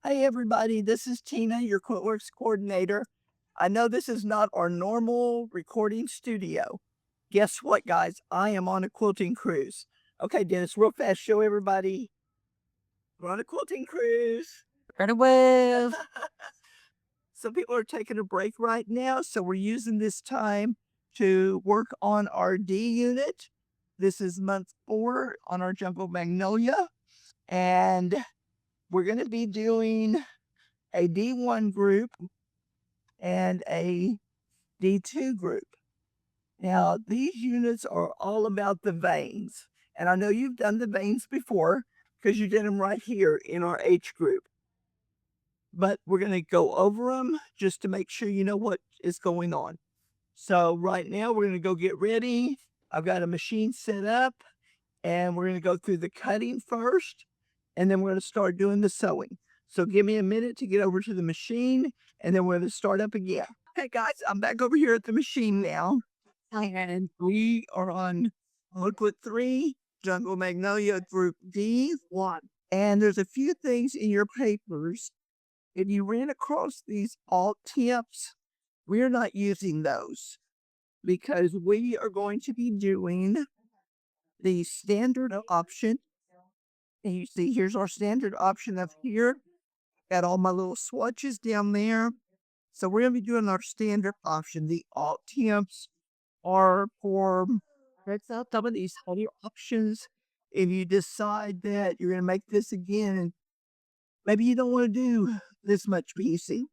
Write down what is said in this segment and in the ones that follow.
Hey everybody, this is Tina, your QuiltWorks coordinator. I know this is not our normal recording studio. Guess what, guys? I am on a quilting cruise. Okay, Dennis, real fast, show everybody. We're on a quilting cruise. Right away. Some people are taking a break right now, so we're using this time to work on our D unit. This is month 4 on our Jungle Magnolia, and we're going to be doing a D1 group and a D2 group. Now, these units are all about the veins. And I know you've done the veins before because you did them right here in our H group. But we're going to go over them just to make sure you know what is going on. So right now we're going to go get ready. I've got a machine set up and we're going to go through the cutting first and then we're going to start doing the sewing. So give me a minute to get over to the machine and then we're going to start up again. Hey guys, I'm back over here at the machine now. And we are on Liquid 3, Jungle Magnolia Group D1. And there's a few things in your papers. If you ran across these alt tips, we're not using those because we are going to be doing the standard option. And you see, here's our standard option up here. Got all my little swatches down there. So we're going to be doing our standard option. The alt tips are for some of these other options. If you decide that you're going to make this again, and maybe you don't want to do this much piecing,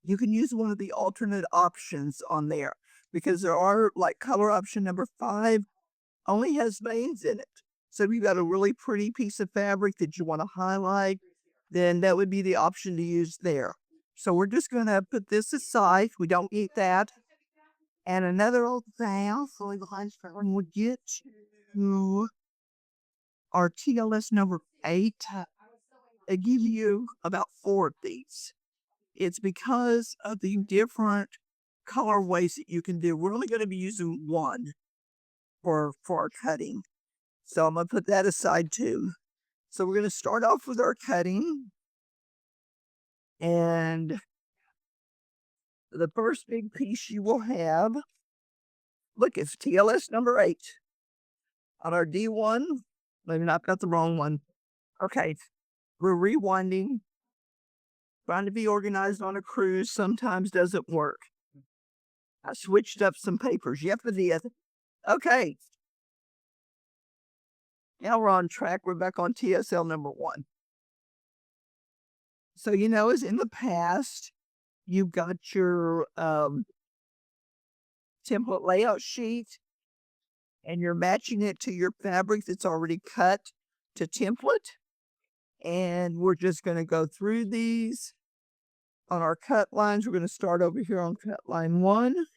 you can use one of the alternate options on there because there are like color option number 5 only has veins in it. So if you've got a really pretty piece of fabric that you want to highlight, then that would be the option to use there. So we're just going to put this aside. We don't need that. And another old thing, so when we get to our TLS number 8, I give you about 4 of these. It's because of the different colorways that you can do. We're only going to be using one for our cutting. So I'm going to put that aside too. So we're going to start off with our cutting. And the first big piece you will have, look, it's TLS number 8 on our D1. Maybe I've got the wrong one. Okay, we're rewinding. Trying to be organized on a cruise sometimes doesn't work. I switched up some papers. Yep, it is. Okay. Now we're on track. We're back on TSL number 1. So, as in the past, you've got your template layout sheet and you're matching it to your fabric that's already cut to template. And we're just going to go through these on our cut lines. We're going to start over here on cut line 1.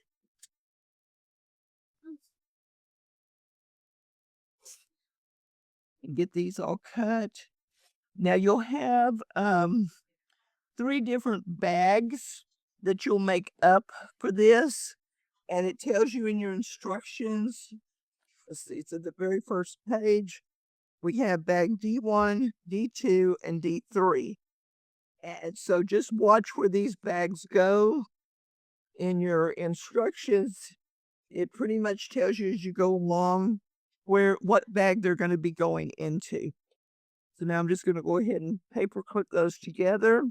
And get these all cut. Now you'll have 3 different bags that you'll make up for this. And it tells you in your instructions. Let's see, it's at the very first page. We have bag D1, D2, and D3. And so just watch where these bags go in your instructions. It pretty much tells you as you go along what bag they're going to be going into. So now I'm just going to go ahead and paper clip those together.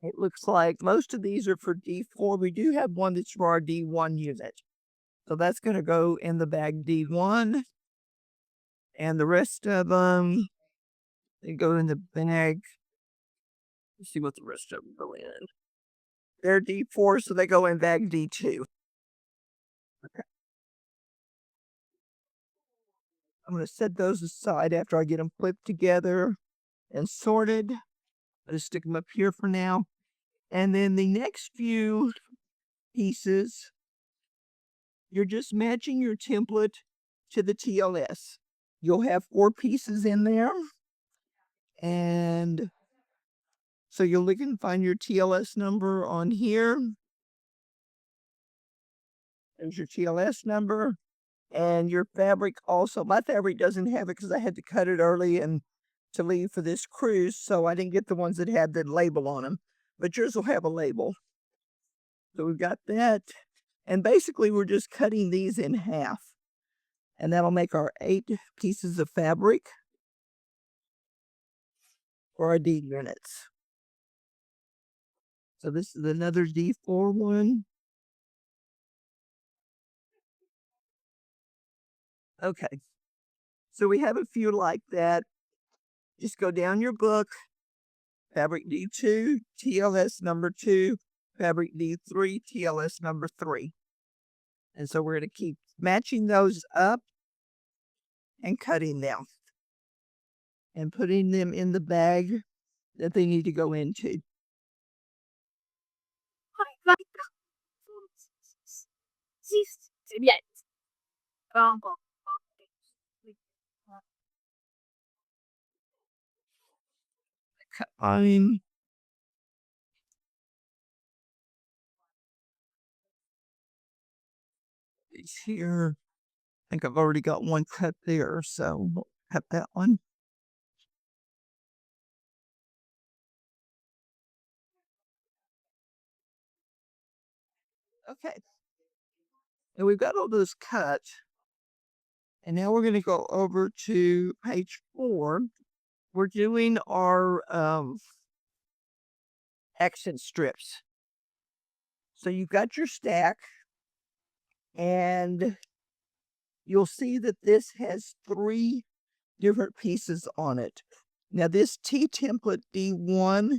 It looks like most of these are for D4. We do have one that's for our D1 unit. So that's going to go in the bag D1. And the rest of them, they go in the bag. Let's see what the rest of them go in. They're D4, so they go in bag D2. Okay. I'm going to set those aside after I get them flipped together and sorted. I'll just stick them up here for now. And then the next few pieces, you're just matching your template to the TLS. You'll have 4 pieces in there. And so you'll look and find your TLS number on here. There's your TLS number. And your fabric also. My fabric doesn't have it because I had to cut it early and to leave for this cruise, so I didn't get the ones that had the label on them. But yours will have a label. So we've got that. And basically, we're just cutting these in half. And that'll make our 8 pieces of fabric for our D units. So this is another D4 one. Okay. So we have a few like that. Just go down your book, fabric D2, TLS number 2, fabric D3, TLS number 3. And so we're going to keep matching those up and cutting them and putting them in the bag that they need to go into. I'm here. I think I've already got one cut there, so we'll cut that one. Okay. And we've got all those cut. And now we're going to go over to page 4. We're doing our accent strips. So you've got your stack, and you'll see that this has 3 different pieces on it. Now this T template D1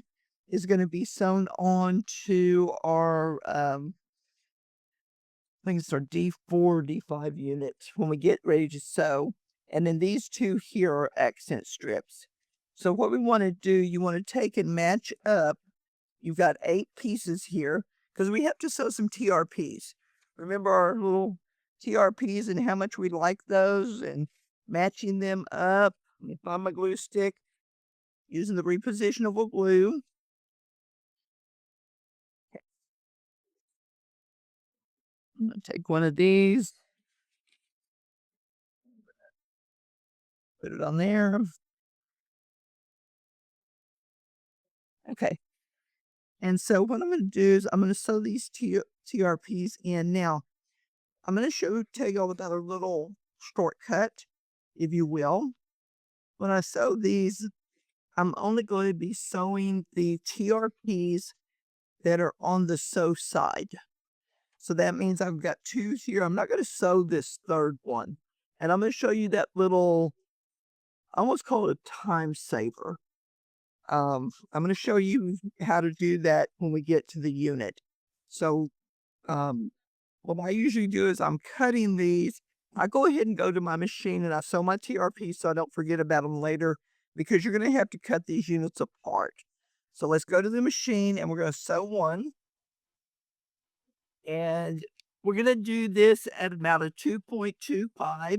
is going to be sewn on to our I think it's our D4, D5 units when we get ready to sew. And then these 2 here are accent strips. So what we want to do, you want to take and match up. You've got 8 pieces here because we have to sew some TRPs. Remember our little TRPs and how much we like those and matching them up. Let me find my glue stick using the repositionable glue. Okay. I'm going to take one of these. Put it on there. Okay. And so what I'm going to do is I'm going to sew these TRPs in. Now, I'm going to tell you all about a little shortcut, if you will. When I sew these, I'm only going to be sewing the TRPs that are on the sew side. So that means I've got 2 here. I'm not going to sew this third one. And I'm going to show you that little, I almost call it a time saver. I'm going to show you how to do that when we get to the unit. So what I usually do is I'm cutting these. I go ahead and go to my machine and I sew my TRP so I don't forget about them later because you're going to have to cut these units apart. So let's go to the machine and we're going to sew one. And we're going to do this at about a 2.25.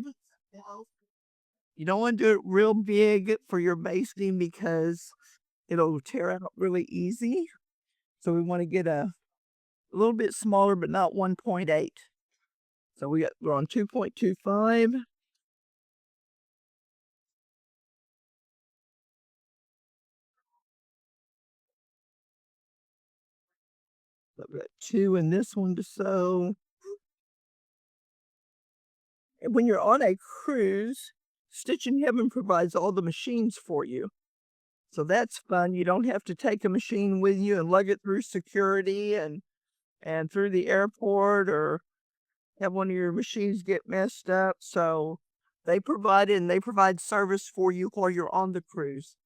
You don't want to do it real big for your basting because it'll tear out really easy. So we want to get a little bit smaller, but not 1.8. So we're on 2.25. So we've got 2 in this one to sew. And when you're on a cruise, Stitchin Heaven provides all the machines for you. So that's fun. You don't have to take a machine with you and lug it through security and through the airport or have one of your machines get messed up. So they provide it and they provide service for you while you're on the cruise.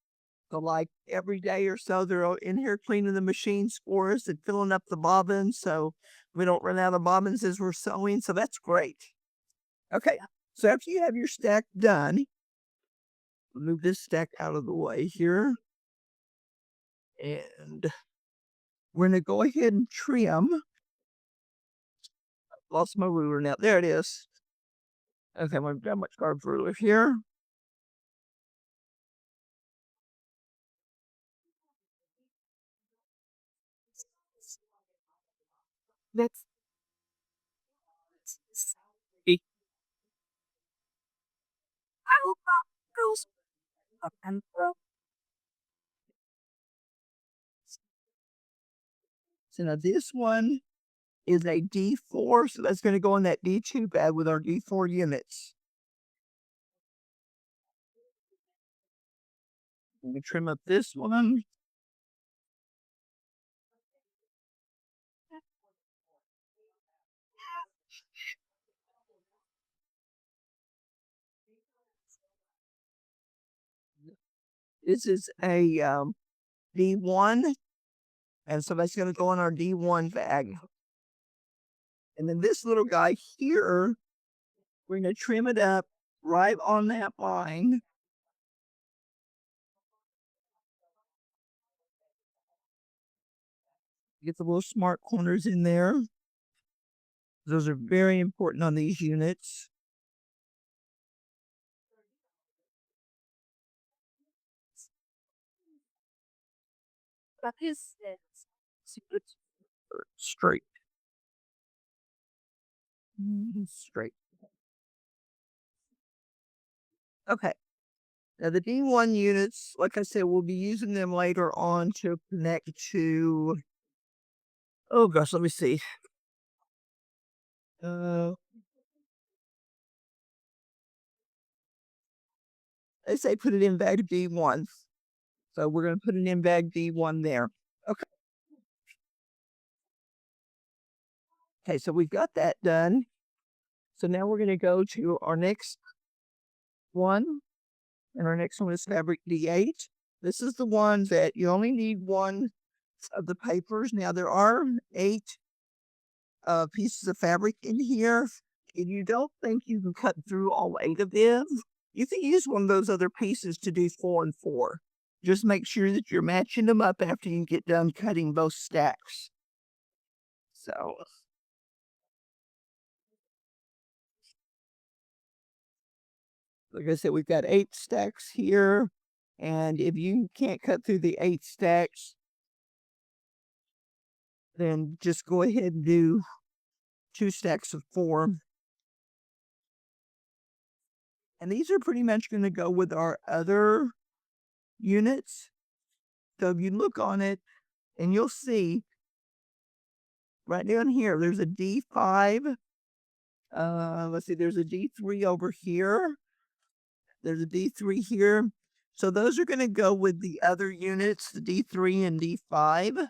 So like every day or so, they're in here cleaning the machines for us and filling up the bobbins so we don't run out of bobbins as we're sewing. So that's great. Okay, so after you have your stack done, move this stack out of the way here. And we're going to go ahead and trim. Lost my ruler now. There it is. Okay, I'm going to grab my carved ruler here. That's So now this one is a D4, so that's going to go in that D2 bag with our D4 units. Let me trim up this one. This is a D1, and so that's going to go in our D1 bag. And then this little guy here, we're going to trim it up right on that line. Get the little smart corners in there. Those are very important on these units. That is it. Straight. Straight. Okay. Now the D1 units, like I said, we'll be using them later on to connect to, oh gosh, let me see. They say put it in bag D1. So we're going to put it in bag D1 there. Okay. Okay, so we've got that done. So now we're going to go to our next one. And our next one is fabric D8. This is the one that you only need one of the papers. Now there are 8 pieces of fabric in here. If you don't think you can cut through all 8 of them, you can use one of those other pieces to do 4 and 4. Just make sure that you're matching them up after you get done cutting both stacks. So, like I said, we've got 8 stacks here. And if you can't cut through the 8 stacks, then just go ahead and do 2 stacks of 4. And these are pretty much going to go with our other units. So if you look on it, and you'll see right down here, there's a D5. Let's see, there's a D3 over here. There's a D3 here. So those are going to go with the other units, the D3 and D5.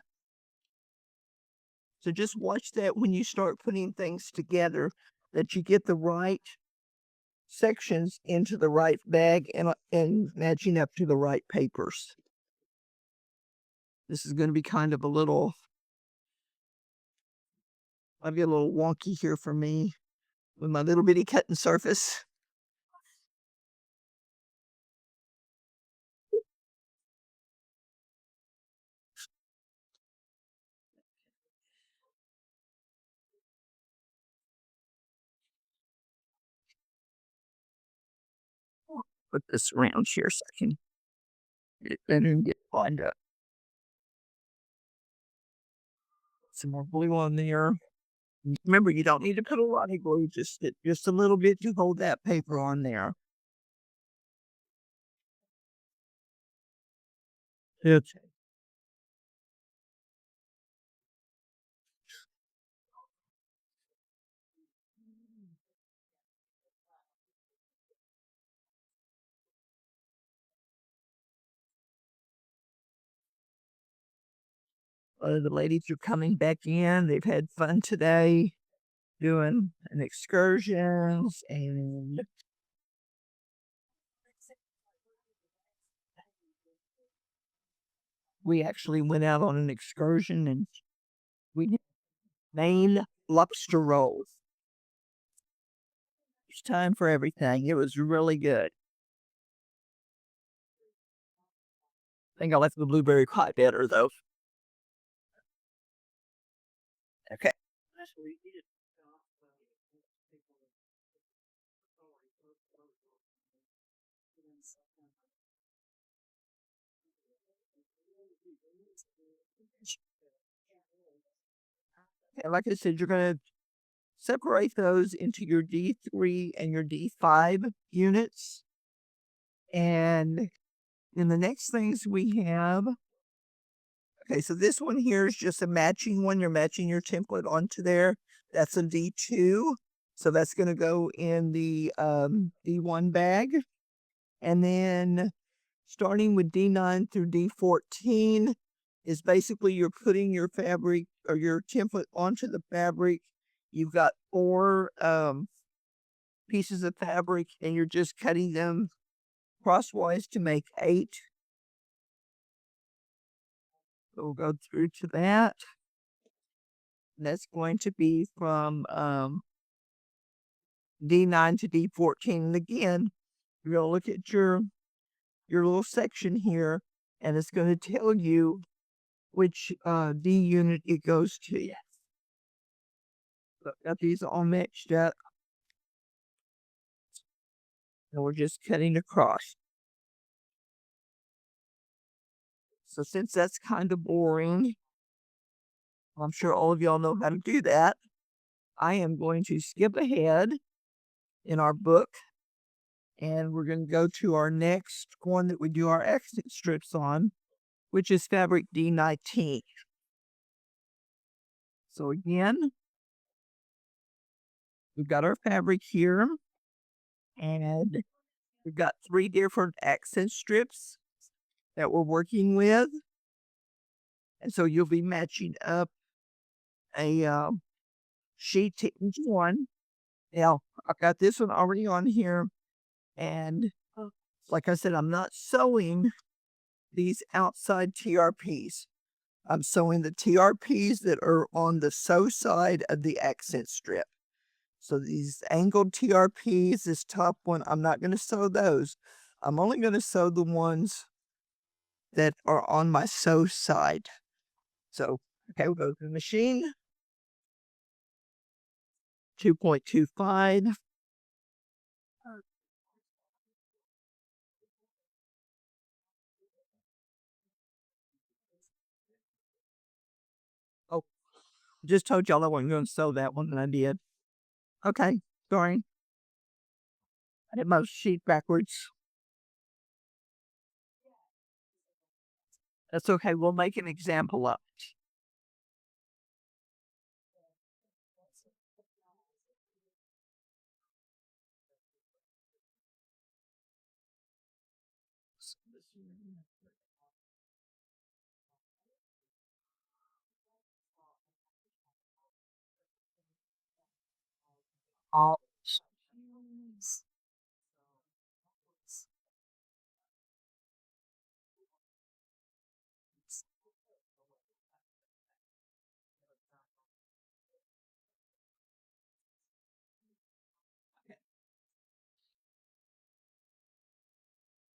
So just watch that when you start putting things together, that you get the right sections into the right bag and matching up to the right papers. This is going to be kind of a little, might be a little wonky here for me with my little bitty cutting surface. Put this around here so I can get it better and get lined up. Some more glue on there. Remember, you don't need to put a lot of glue, just a little bit to hold that paper on there. Okay. The ladies are coming back in. They've had fun today doing an excursions, and we actually went out on an excursion and we did Maine lobster rolls. It's time for everything. It was really good. I think I like the blueberry pie better though. Okay. And like I said, you're going to separate those into your D3 and your D5 units. And And the next things we have, okay, so this one here is just a matching one. You're matching your template onto there. That's a D2. So that's going to go in the D1 bag. And then starting with D9 through D14 is basically you're putting your fabric or your template onto the fabric. You've got 4 pieces of fabric and you're just cutting them crosswise to make 8. So we'll go through to that. That's going to be from D9 to D14. And again, you're going to look at your little section here, and it's going to tell you which D unit it goes to. Yes. So got these all matched up, and we're just cutting across. So since that's kind of boring, I'm sure all of y'all know how to do that. I am going to skip ahead in our book, and we're going to go to our next one that we do our accent strips on, which is fabric D19. So again, we've got our fabric here, and we've got 3 different accent strips that we're working with. And so you'll be matching up a sheet to each one. Now, I've got this one already on here, and like I said, I'm not sewing these outside TRPs. I'm sewing the TRPs that are on the sew side of the accent strip. So these angled TRPs, this top one, I'm not going to sew those. I'm only going to sew the ones that are on my sew side. So, okay, we'll go to the machine. 2.25. Oh, just told y'all I wasn't going to sew that one, and I did. Okay, sorry. I did my sheet backwards. That's okay. We'll make an example of it. All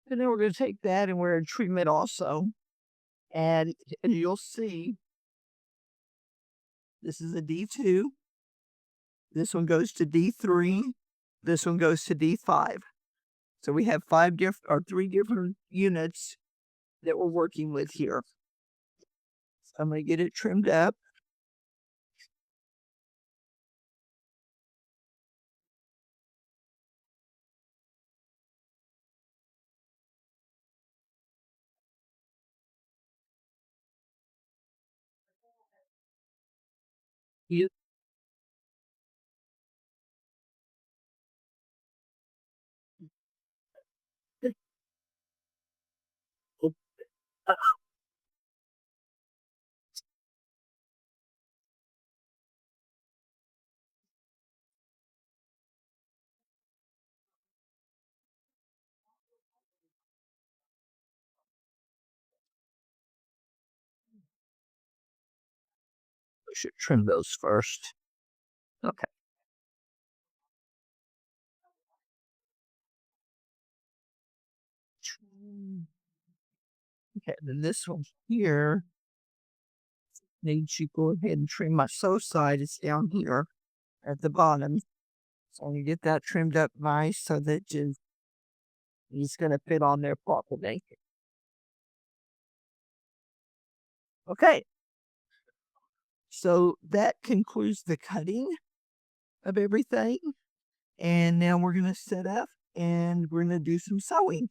and then we're going to take that and we're going to trim it also. And you'll see this is a D2. This one goes to D3. This one goes to D5. So we have 3 different units that we're working with here. So I'm going to get it trimmed up. You, we should trim those first. Okay. Okay, then this one here needs to go ahead and trim my sew side. It's down here at the bottom. So you get that trimmed up nice so that it's going to fit on there properly. Okay. So that concludes the cutting of everything. And now we're going to set up and we're going to do some sewing.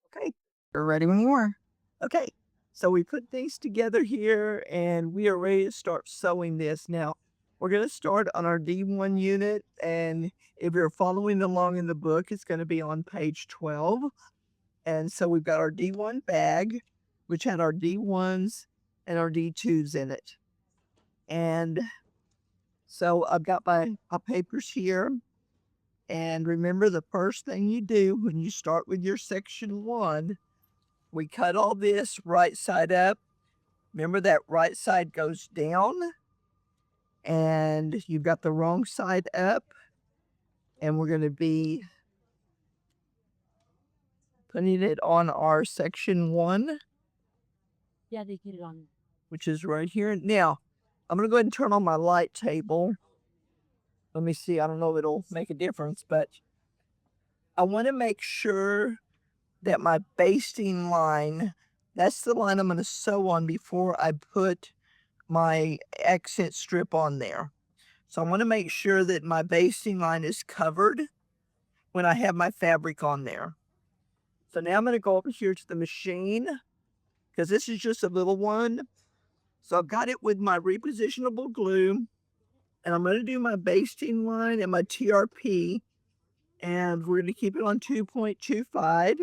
Okay. You're ready when you are. Okay, so we put things together here and we are ready to start sewing this. Now, we're going to start on our D1 unit, and if you're following along in the book, it's going to be on page 12. And so we've got our D1 bag, which had our D1s and our D2s in it. And so I've got my papers here. And remember, the first thing you do when you start with your section 1, we cut all this right side up. Remember that right side goes down and you've got the wrong side up. And we're going to be putting it on our section 1. Yeah, they get it on. Which is right here. Now, I'm going to go ahead and turn on my light table. Let me see. I don't know if it'll make a difference, but I want to make sure that my basting line, that's the line I'm going to sew on before I put my accent strip on there. So I want to make sure that my basting line is covered when I have my fabric on there. So now I'm going to go over here to the machine because this is just a little one. So I've got it with my repositionable glue, and I'm going to do my basting line and my TRP, and we're going to keep it on 2.25.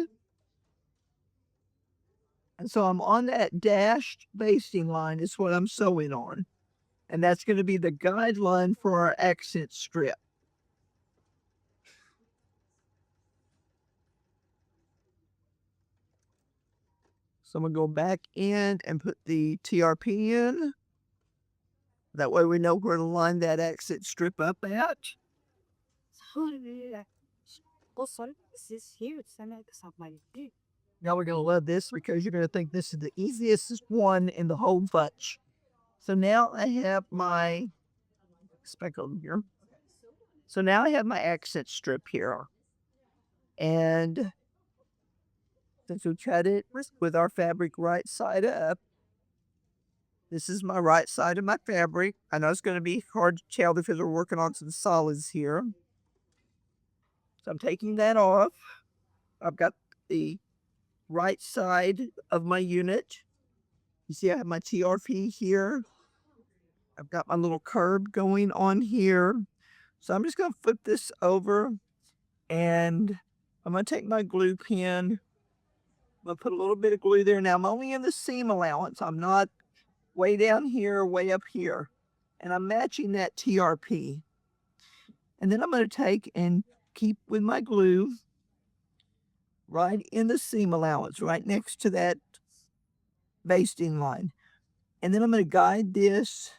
And so I'm on that dashed basting line is what I'm sewing on. And that's going to be the guideline for our accent strip. So I'm going to go back in and put the TRP in. That way we know where to line that accent strip up at. Now we're going to love this because you're going to think this is the easiest one in the whole bunch. So now I have my speckle here. So now I have my accent strip here. And since we cut it with our fabric right side up, this is my right side of my fabric. I know it's going to be hard to tell because we're working on some solids here. So I'm taking that off. I've got the right side of my unit. You see I have my TRP here. I've got my little curve going on here. So I'm just going to flip this over and I'm going to take my glue pen. I'm going to put a little bit of glue there. Now I'm only in the seam allowance. I'm not way down here, way up here. And I'm matching that TRP. And then I'm going to take and keep with my glue right in the seam allowance, right next to that basting line. And then I'm going to guide this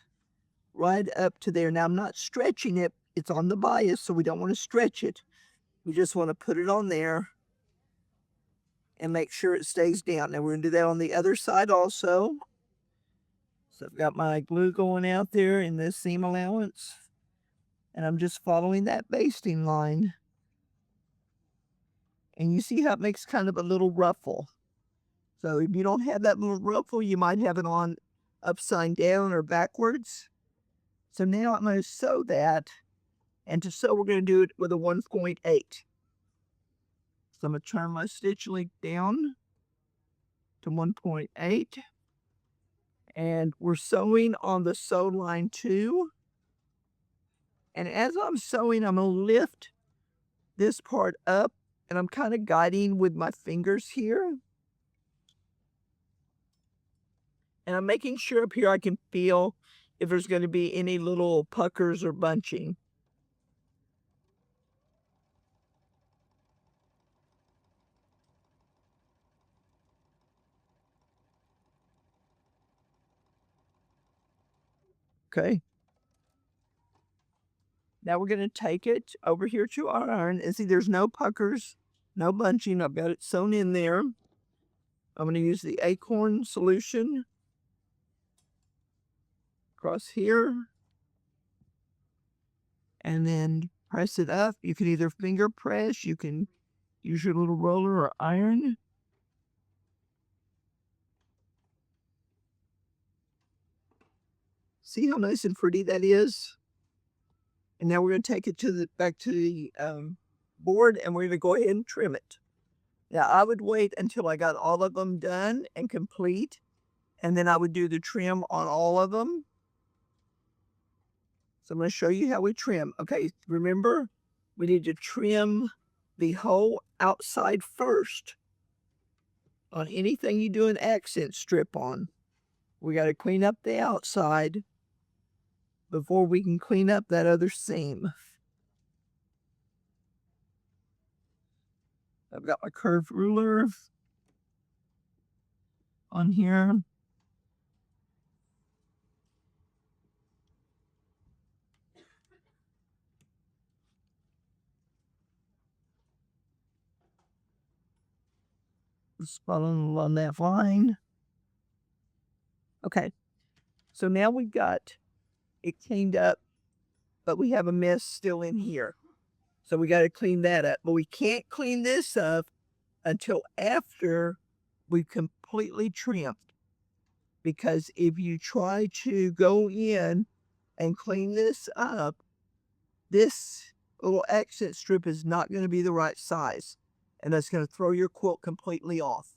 right up to there. Now I'm not stretching it. It's on the bias, so we don't want to stretch it. We just want to put it on there and make sure it stays down. Now we're going to do that on the other side also. So I've got my glue going out there in the seam allowance. And I'm just following that basting line. And you see how it makes kind of a little ruffle. So if you don't have that little ruffle, you might have it on upside down or backwards. So now I'm going to sew that. And to sew, we're going to do it with a 1.8. So I'm going to turn my stitch length down to 1.8. And we're sewing on the sew line 2. And as I'm sewing, I'm going to lift this part up. And I'm kind of guiding with my fingers here. And I'm making sure up here I can feel if there's going to be any little puckers or bunching. Okay. Now we're going to take it over here to our iron and see there's no puckers, no bunching. I've got it sewn in there. I'm going to use the acorn solution across here and then press it up. You can either finger press, you can use your little roller or iron. See how nice and pretty that is? And now we're going to take it to back to the board and we're going to go ahead and trim it. Now, I would wait until I got all of them done and complete, and then I would do the trim on all of them. So I'm going to show you how we trim. Okay, remember, we need to trim the whole outside first on anything you do an accent strip on. We got to clean up the outside before we can clean up that other seam. I've got my curved ruler on here. Just following along that line. Okay, so now we've got it cleaned up, but we have a mess still in here. So we got to clean that up. But we can't clean this up until after we've completely trimmed. Because if you try to go in and clean this up, this little accent strip is not going to be the right size. And that's going to throw your quilt completely off.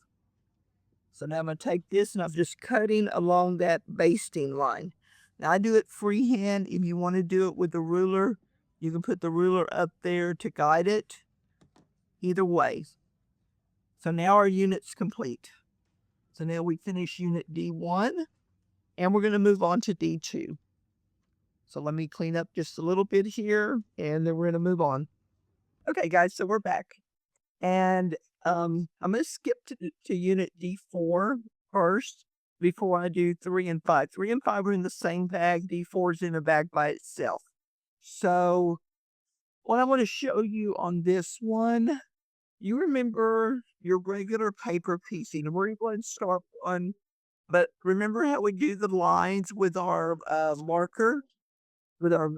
So now I'm going to take this and I'm just cutting along that basting line. Now I do it freehand. If you want to do it with a ruler, you can put the ruler up there to guide it. Either way. So now our unit's complete. So now we finish unit D1 and we're going to move on to D2. So let me clean up just a little bit here and then we're going to move on. Okay, guys, so we're back. And I'm going to skip to unit D4 first before I do 3 and 5. 3 and 5 are in the same bag. D4 is in a bag by itself. So what I want to show you on this one, you remember your regular paper piecing. We're going to start on, but remember how we do the lines with our marker, with our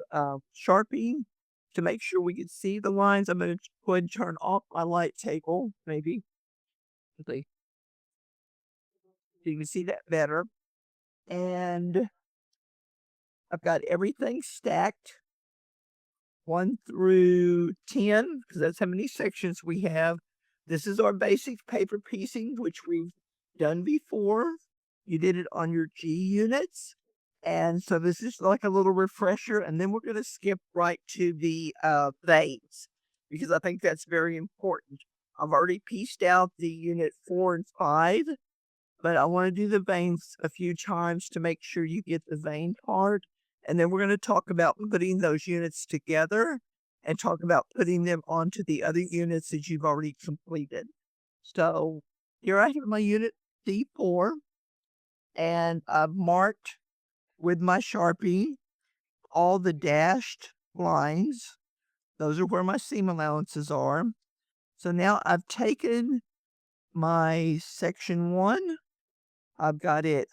Sharpie? To make sure we can see the lines, I'm going to go ahead and turn off my light table, maybe. So you can see that better. And I've got everything stacked 1 through 10, because that's how many sections we have. This is our basic paper piecing, which we've done before. You did it on your G units. And so this is like a little refresher. And then we're going to skip right to the veins, because I think that's very important. I've already pieced out the unit 4 and 5, but I want to do the veins a few times to make sure you get the vein part. And then we're going to talk about putting those units together and talk about putting them onto the other units that you've already completed. So here I have my unit D4, and I've marked with my Sharpie all the dashed lines. Those are where my seam allowances are. So now I've taken my section 1. I've got it.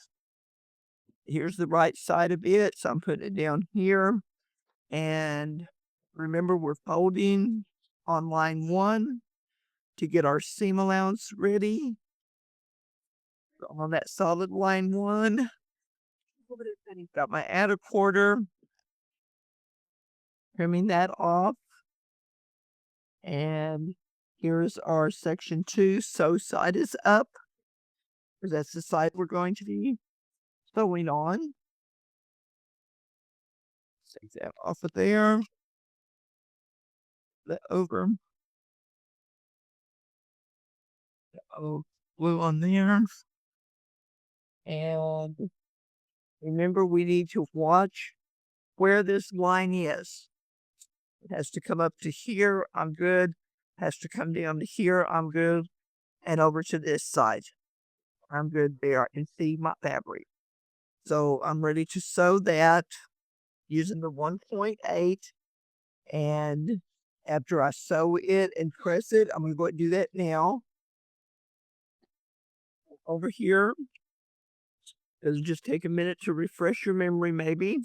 Here's the right side of it. So I'm putting it down here. And remember, we're folding on line 1 to get our seam allowance ready. On that solid line 1. Got my add a quarter. Trimming that off. And here's our section 2. Sew side is up, because that's the side we're going to be sewing on. Take that off of there. That over. Oh, glue on there. And remember, we need to watch where this line is. It has to come up to here, I'm good. Has to come down to here, I'm good. And over to this side, I'm good there. I can see my fabric. So I'm ready to sew that using the 1.8. And after I sew it and press it, I'm going to go ahead and do that now. Over here, it'll just take a minute to refresh your memory, maybe.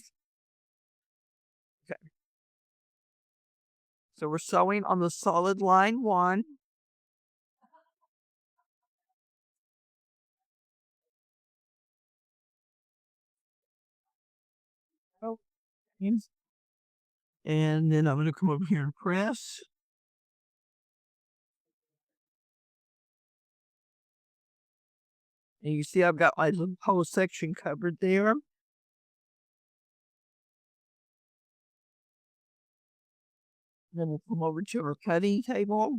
Okay. So we're sewing on the solid line 1. Oh, and then I'm going to come over here and press. And you see I've got my whole section covered there. Then we'll come over to our cutting table.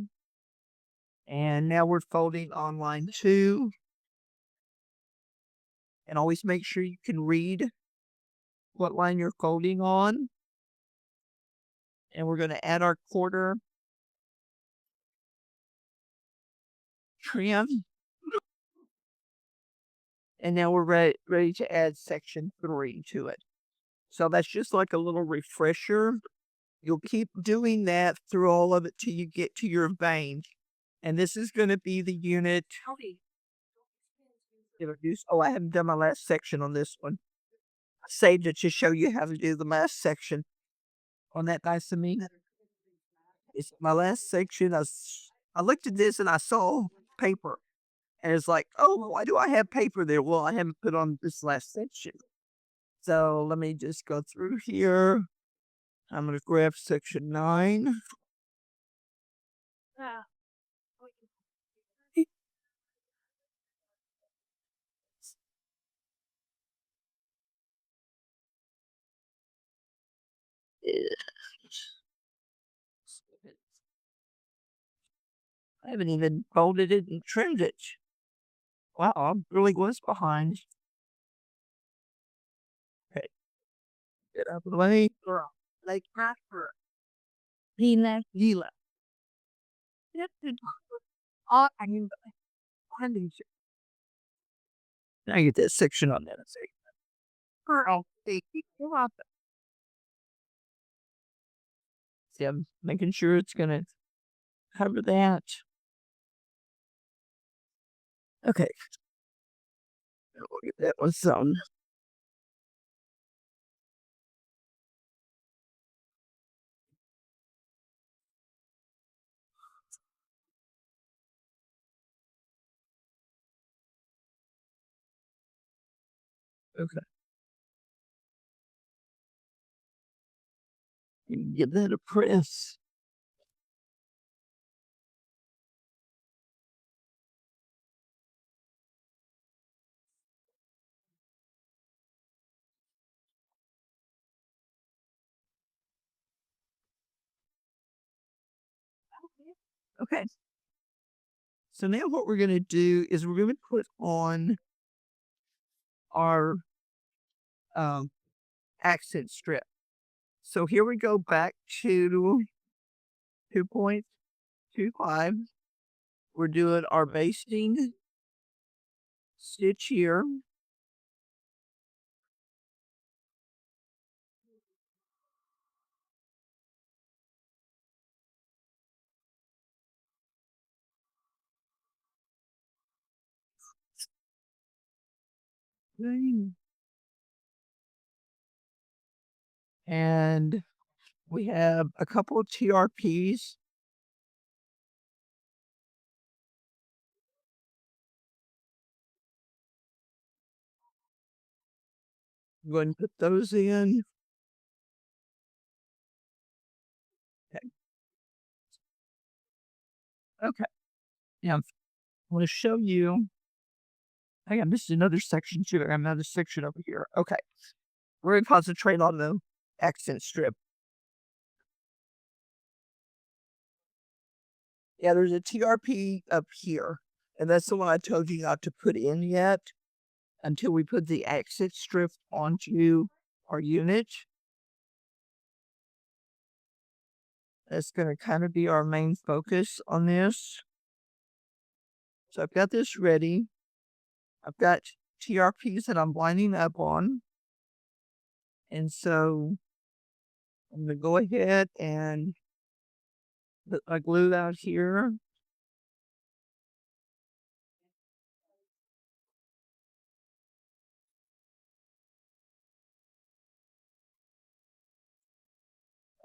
And now we're folding on line 2. And always make sure you can read what line you're folding on. And we're going to add our quarter trim. And now we're ready to add section 3 to it. So that's just like a little refresher. You'll keep doing that through all of it till you get to your vein. And this is going to be the unit. Oh, I haven't done my last section on this one. I saved it to show you how to do the last section on that nice of me. It's my last section. I looked at this and I saw paper. And it's like, oh, why do I have paper there? Well, I haven't put on this last section. So let me just go through here. I'm going to grab section 9. I haven't even folded it and trimmed it. Wow, I really was behind. Okay, get out of the way. Like Prosper. Gila. I mean, now I get that section on that. Say, girl, you're up. See, I'm making sure it's gonna cover that. Okay. We'll get that one sewn. Okay. You can give that a press. Okay. So now what we're going to do is we're going to put on our accent strip. So here we go back to 2.25. We're doing our basting stitch here. And we have a couple of TRPs. I'm going to put those in. Okay. Okay. Now, I want to show you. I missed another section too. I got another section over here. Okay. We're going to concentrate on the accent strip. Yeah, there's a TRP up here. And that's the one I told you not to put in yet until we put the accent strip onto our unit. That's going to kind of be our main focus on this. So I've got this ready. I've got TRPs that I'm lining up on. And so I'm going to go ahead and put my glue out here.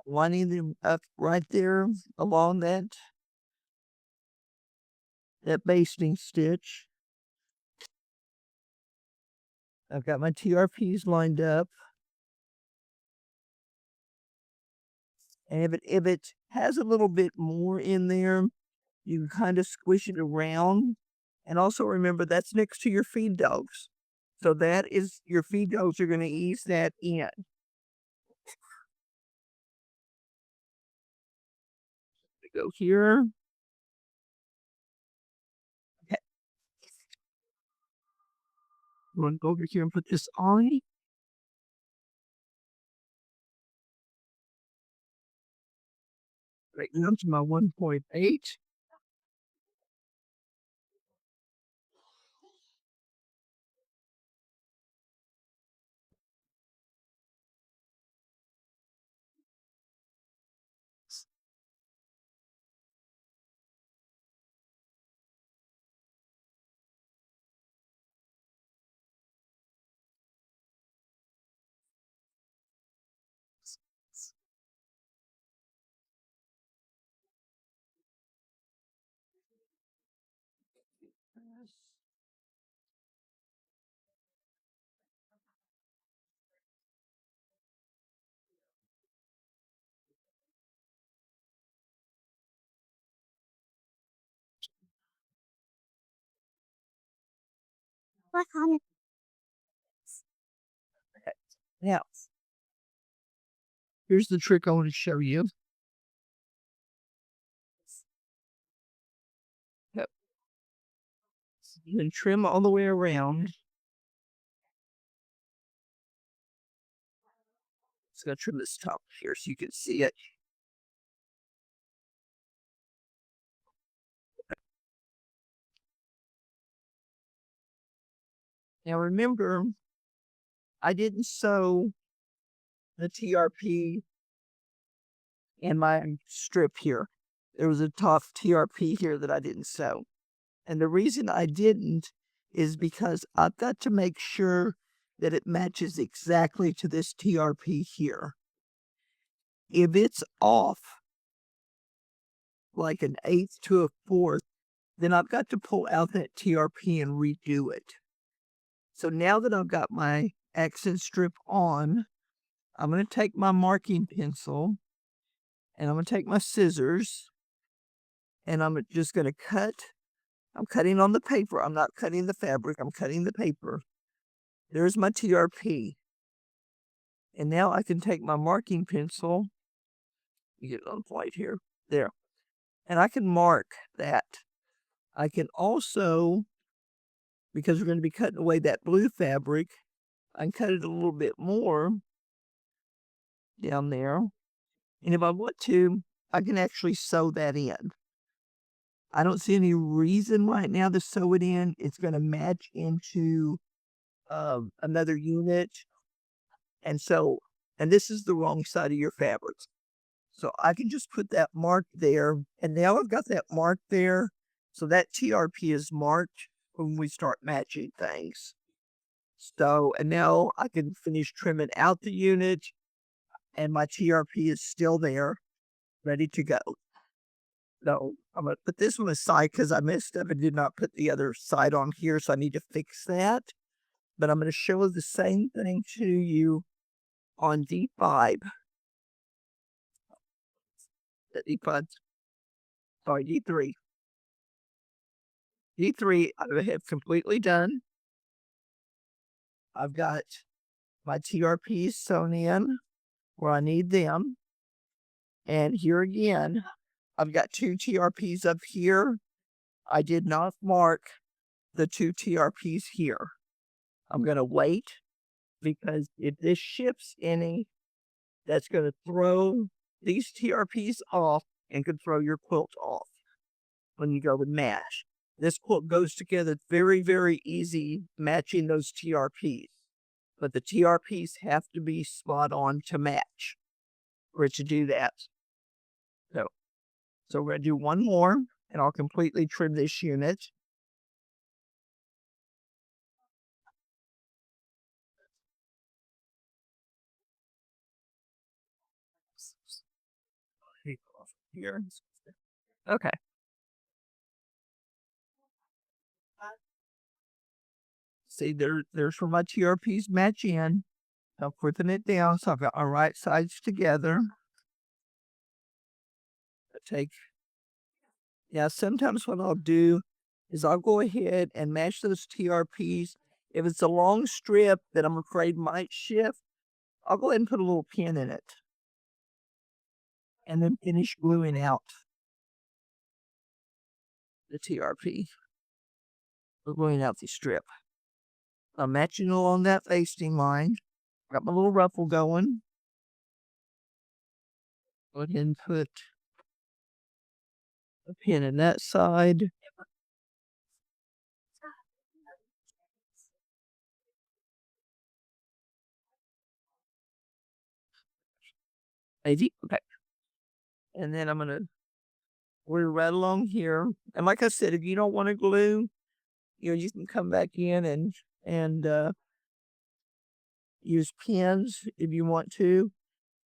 Lining them up right there along that basting stitch. I've got my TRPs lined up. And if it has a little bit more in there, you can kind of squish it around And also remember that's next to your feed dogs. So that is your feed dogs are going to ease that in. Go here. Okay. I'm going to go over here and put this on. Right now to my 1.8. Now, here's the trick I want to show you. Yep. You can trim all the way around. Just gonna trim this top here so you can see it. Now remember, I didn't sew the TRP in my strip here. There was a tough TRP here that I didn't sew. And the reason I didn't is because I've got to make sure that it matches exactly to this TRP here. If it's off, like an eighth to a fourth, then I've got to pull out that TRP and redo it. So now that I've got my accent strip on, I'm going to take my marking pencil and I'm going to take my scissors and I'm just going to cut. I'm cutting on the paper. I'm not cutting the fabric. I'm cutting the paper. There's my TRP. And now I can take my marking pencil, get it on white here, there, and I can mark that. I can also, because we're going to be cutting away that blue fabric, I can cut it a little bit more down there. And if I want to, I can actually sew that in. I don't see any reason right now to sew it in. It's going to match into another unit. And this is the wrong side of your fabric. So I can just put that mark there. And now I've got that mark there. So that TRP is marked when we start matching things. So, and now I can finish trimming out the unit and my TRP is still there, ready to go. So I'm going to put this one aside because I messed up and did not put the other side on here. So I need to fix that. But I'm going to show the same thing to you on D5. D5, sorry, D3. D3, I have completely done. I've got my TRPs sewn in where I need them. And here again, I've got 2 TRPs up here. I did not mark the 2 TRPs here. I'm going to wait because if this ships any, that's going to throw these TRPs off and could throw your quilt off when you go with match. This quilt goes together very, very easy matching those TRPs. But the TRPs have to be spot on to match for it to do that. So we're going to do one more and I'll completely trim this unit. Here. Okay. See, there's where my TRPs match in. I'm putting it down so I've got my right sides together. Sometimes what I'll do is I'll go ahead and match those TRPs. If it's a long strip that I'm afraid might shift, I'll go ahead and put a little pin in it and then finish gluing out the TRP. We're gluing out the strip. I'm matching along that basting line. Got my little ruffle going. Go ahead and put a pin in that side. Maybe. Okay. And then I'm going to glue right along here. And like I said, if you don't want to glue, you can come back in and use pins if you want to.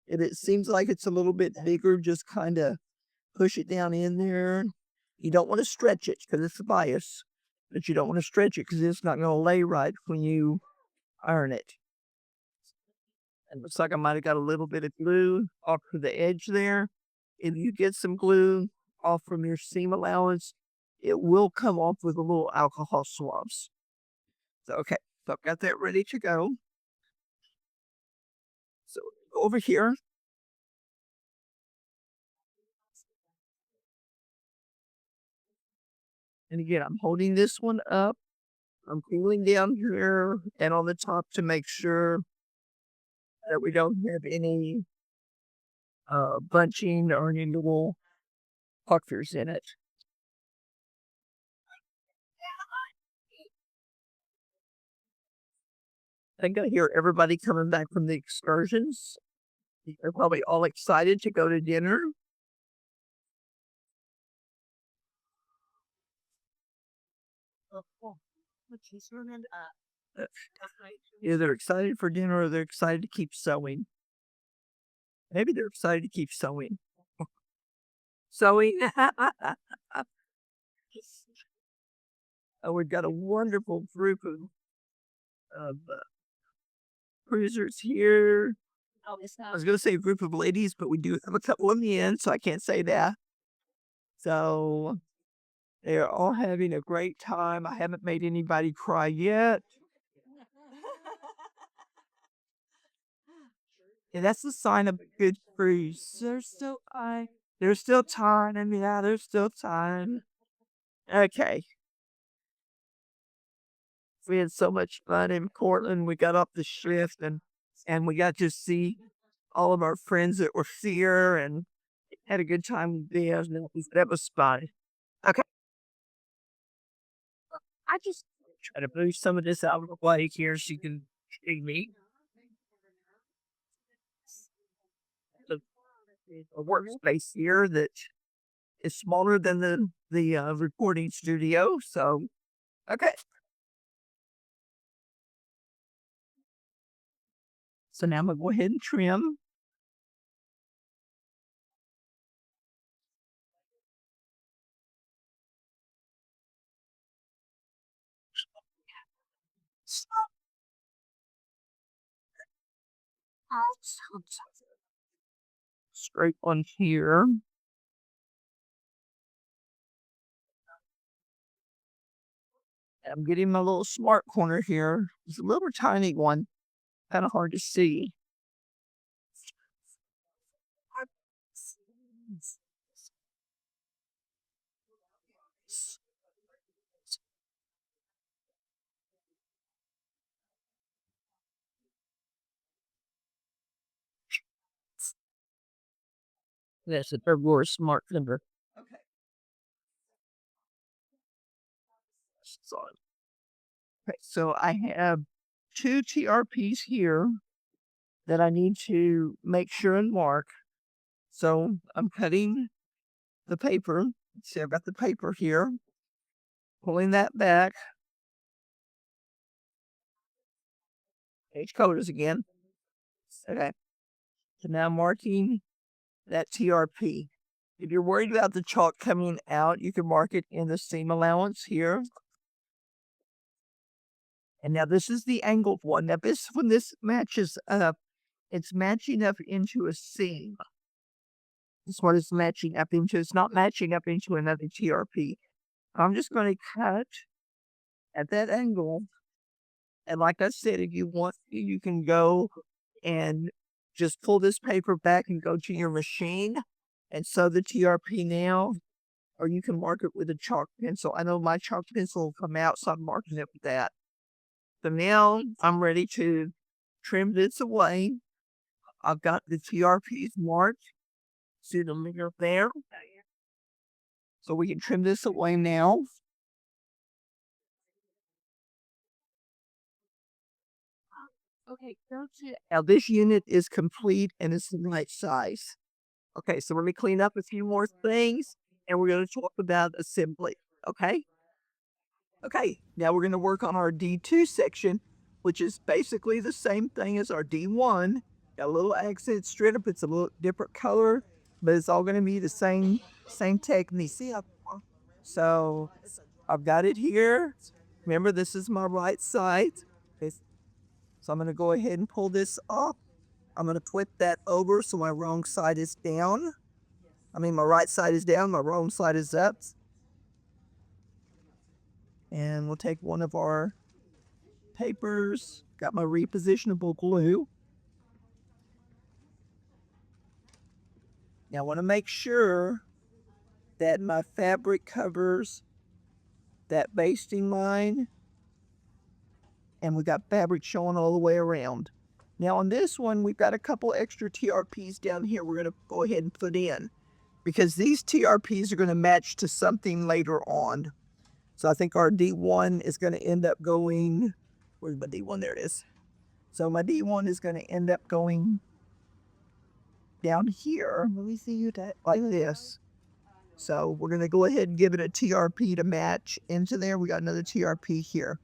If it seems like it's a little bit bigger, just kind of push it down in there. You don't want to stretch it because it's a bias, but you don't want to stretch it because it's not going to lay right when you iron it. It looks like I might have got a little bit of glue off to the edge there. If you get some glue off from your seam allowance, it will come off with a little alcohol swabs. So, okay, so I've got that ready to go. So over here, and again, I'm holding this one up. I'm cooling down here and on the top to make sure that we don't have any bunching or any little puckers in it. I think I hear everybody coming back from the excursions. They're probably all excited to go to dinner. Either they're excited for dinner or they're excited to keep sewing. Maybe they're excited to keep sewing. Sewing. Oh, we've got a wonderful group of cruisers here. I was going to say a group of ladies, but we do have a couple of men, so I can't say that. So they're all having a great time. I haven't made anybody cry yet. Yeah, that's the sign of a good cruise. There's still time. There's still time. And yeah, there's still time. Okay. We had so much fun in Portland. We got off the shift and we got to see all of our friends that were here and had a good time with them. That was fun. Okay. I just try to move some of this out of the way here so you can see me. A workspace here that is smaller than the recording studio. So, okay. So now I'm going to go ahead and trim. Straight on here. I'm getting my little smart corner here. It's a little tiny one, kind of hard to see. That's a February smart number. Okay. Okay, so I have 2 TRPs here that I need to make sure and mark. So I'm cutting the paper. See, I've got the paper here. Pulling that back. Page colors again. Okay. So now marking that TRP. If you're worried about the chalk coming out, you can mark it in the seam allowance here. And now this is the angled one. Now when this matches up, it's matching up into a seam. This one is matching up into, it's not matching up into another TRP. I'm just going to cut at that angle. And like I said, if you want, you can go and just pull this paper back and go to your machine and sew the TRP now, or you can mark it with a chalk pencil. I know my chalk pencil will come out, so I'm marking it with that. So now I'm ready to trim this away. I've got the TRPs marked. See the mirror there? So we can trim this away now. Okay, now this unit is complete and it's the right size. Okay, so let me clean up a few more things and we're going to talk about assembly. Okay? Okay, now we're going to work on our D2 section, which is basically the same thing as our D1. Got a little accent strip, it's a little different color, but it's all going to be the same technique. So I've got it here. Remember, this is my right side. Okay, so I'm going to go ahead and pull this up. I'm going to flip that over so my wrong side is down. My right side is down, my wrong side is up. And we'll take one of our papers. Got my repositionable glue. Now I want to make sure that my fabric covers that basting line. And we got fabric showing all the way around. Now on this one, we've got a couple extra TRPs down here we're going to go ahead and put in, because these TRPs are going to match to something later on. So I think our D1 is going to end up going, where's my D1? There it is. So my D1 is going to end up going down here. Let me see you like this. So we're going to go ahead and give it a TRP to match into there. We got another TRP here.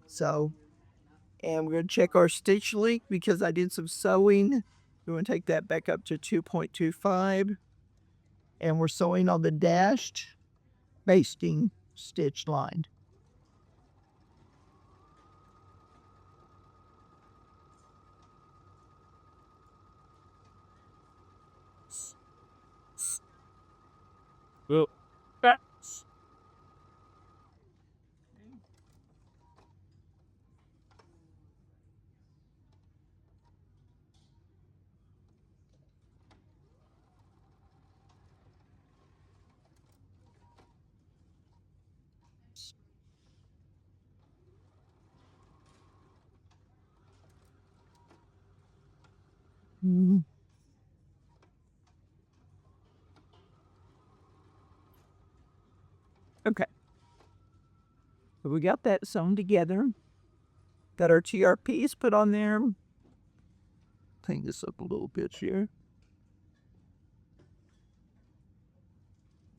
So, and we're going to check our stitch length because I did some sewing. We're going to take that back up to 2.25. And we're sewing on the dashed basting stitch line. Well, that's okay. So we got that sewn together. Got our TRPs put on there. Clean this up a little bit here.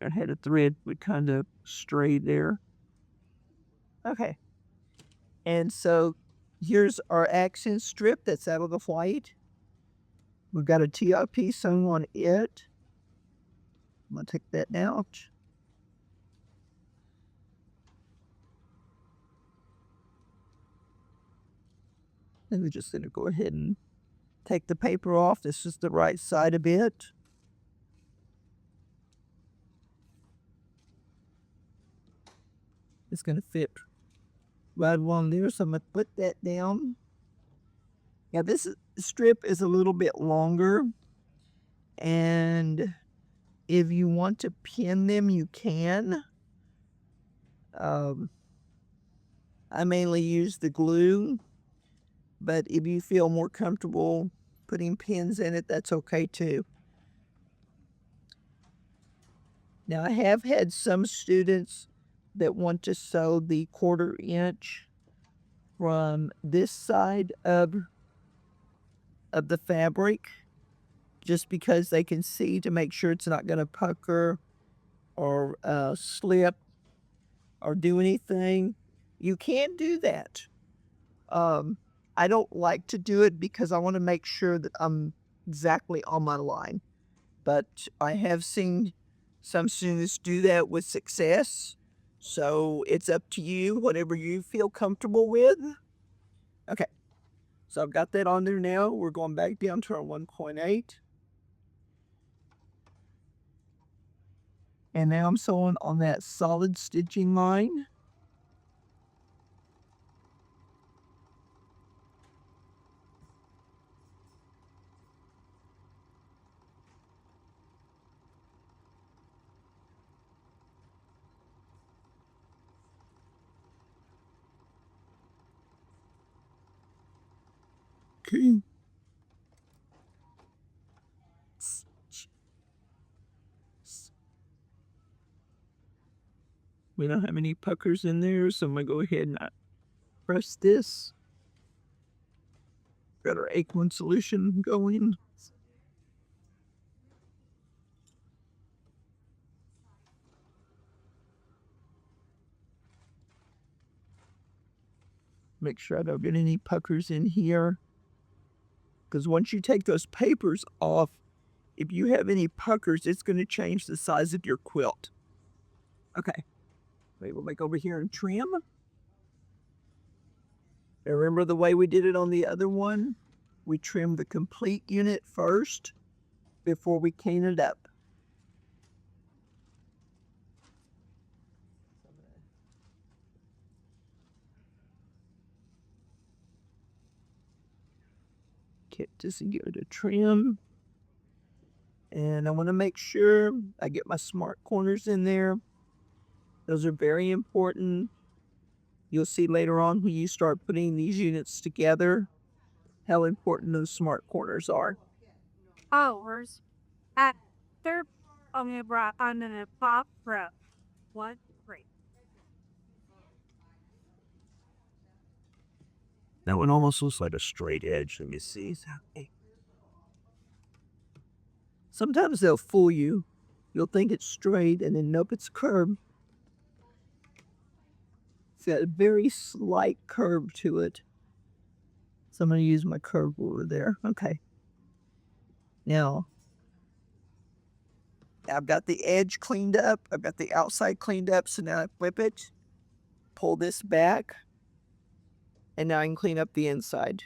I had a thread would kind of stray there. Okay. And so here's our accent strip that's out of the white. We've got a TRP sewn on it. I'm going to take that out. And we're just going to go ahead and take the paper off. This is the right side of it. It's going to fit right along there. So I'm going to put that down. Now this strip is a little bit longer. And if you want to pin them, you can. I mainly use the glue, but if you feel more comfortable putting pins in it, that's okay too. Now, I have had some students that want to sew the 1/4 inch from this side of the fabric, just because they can see to make sure it's not going to pucker or slip or do anything. You can do that. I don't like to do it because I want to make sure that I'm exactly on my line. But I have seen some students do that with success. So it's up to you, whatever you feel comfortable with. Okay, so I've got that on there now. We're going back down to our 1.8. And now I'm sewing on that solid stitching line. Okay. We don't have any puckers in there, so I'm going to go ahead and press this. Got our acorn solution going. Make sure I don't get any puckers in here. Because once you take those papers off, if you have any puckers, it's going to change the size of your quilt. Okay. Wait, we'll make over here and trim. And remember the way we did it on the other one? We trimmed the complete unit first before we clean it up. Get this here to trim. And I want to make sure I get my smart corners in there. Those are very important. You'll see later on when you start putting these units together how important those smart corners are. Hours at third on the pop prep. 1, 3. That one almost looks like a straight edge. Let me see. Sometimes they'll fool you. You'll think it's straight and then nope, it's curved. It's got a very slight curve to it. So I'm going to use my curve ruler there. Okay. Now, I've got the edge cleaned up. I've got the outside cleaned up. So now I flip it, pull this back, and now I can clean up the inside.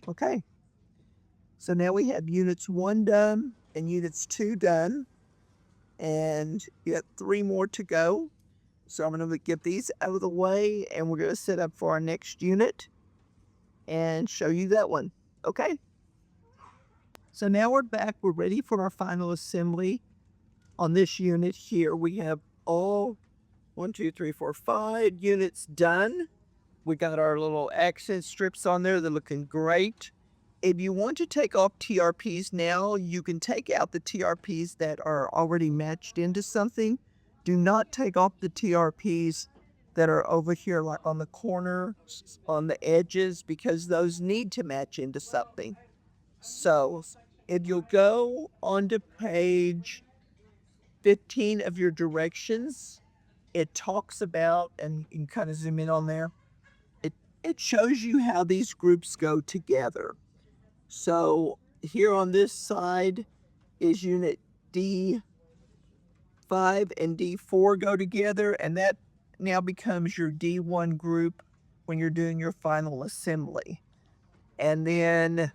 Okay. So now we have units 1 done and units 2 done. And you got 3 more to go. So I'm going to get these out of the way and we're going to set up for our next unit and show you that one. Okay. So now we're back. We're ready for our final assembly. On this unit here, we have all 1, 2, 3, 4, 5 units done. We got our little accent strips on there. They're looking great. If you want to take off TRPs now, you can take out the TRPs that are already matched into something. Do not take off the TRPs that are over here, like on the corner, on the edges, because those need to match into something. So if you'll go onto page 15 of your directions, it talks about, and you can kind of zoom in on there, it shows you how these groups go together. So here on this side is unit D5 and D4 go together, and that now becomes your D1 group when you're doing your final assembly. And then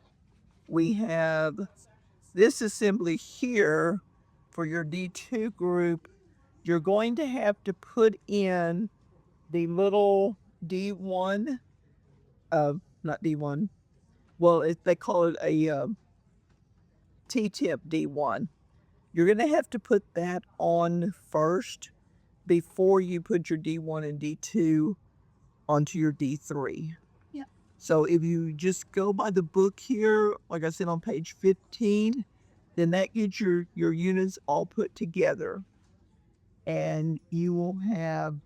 we have this assembly here for your D2 group. You're going to have to put in the little D1, not D1, well, they call it a T-tip D1. You're going to have to put that on first before you put your D1 and D2 onto your D3. Yeah. So if you just go by the book here, like I said on page 15, then that gets your units all put together. And you will have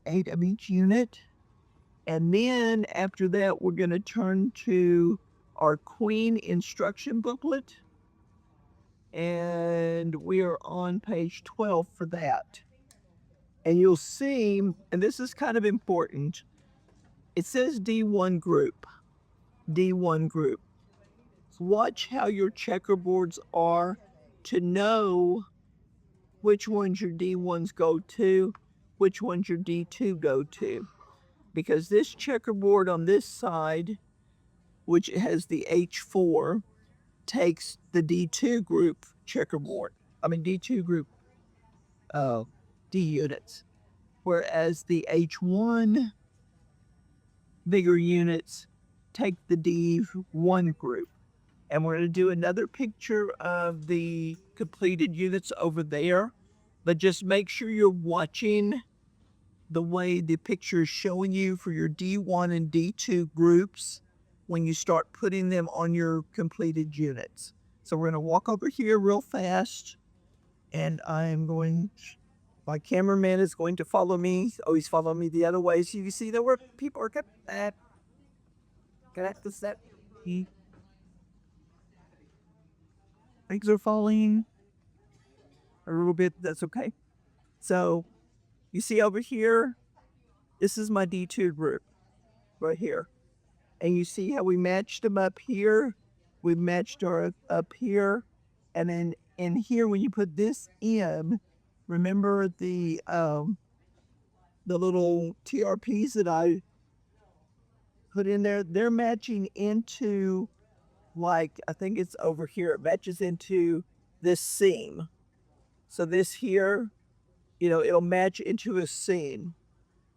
8 of each unit. And then after that, we're going to turn to our Queen instruction booklet. And we are on page 12 for that. And you'll see, and this is kind of important, it says D1 group. D1 group. Watch how your checkerboards are to know which ones your D1s go to, which ones your D2 go to. because this checkerboard on this side, which has the H4, takes the D2 group checkerboard. D2 group D units, whereas the H1 bigger units take the D1 group. And we're going to do another picture of the completed units over there, but just make sure you're watching the way the picture is showing you for your D1 and D2 groups when you start putting them on your completed units. So we're going to walk over here real fast, and my cameraman is going to follow me. Oh, he's following me the other way. So you see that where people are at. Things are falling a little bit. That's okay. So you see over here, this is my D2 group right here. And you see how we matched them up here? We matched our up here. And then in here, when you put this in, remember the little TRPs that I put in there? They're matching into, like, I think it's over here. It matches into this seam. So this here, it'll match into a seam.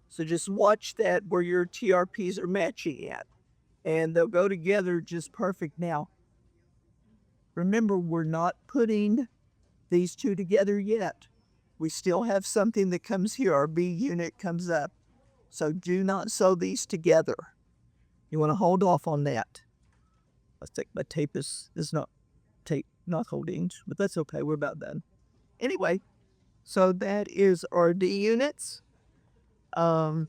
So just watch that where your TRPs are matching at. And they'll go together just perfect. Now, remember, we're not putting these two together yet. We still have something that comes here. Our B unit comes up. So do not sew these together. You want to hold off on that. Let's take my tape is not holding, but that's okay. We're about done. Anyway, so that is our D units. And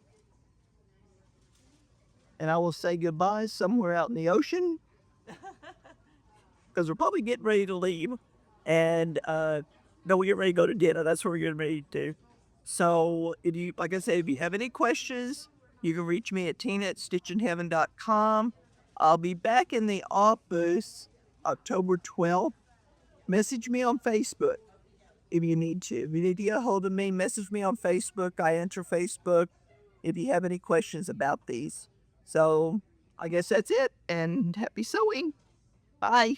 I will say goodbye somewhere out in the ocean because we're probably getting ready to leave. And no, we get ready to go to dinner. That's what we're getting ready to do. So, like I said, if you have any questions, you can reach me at tina@stitchinheaven.com. I'll be back in the office October 12th. Message me on Facebook if you need to. If you need to get a hold of me, message me on Facebook. I enter Facebook if you have any questions about these. So I guess that's it, and happy sewing. Bye.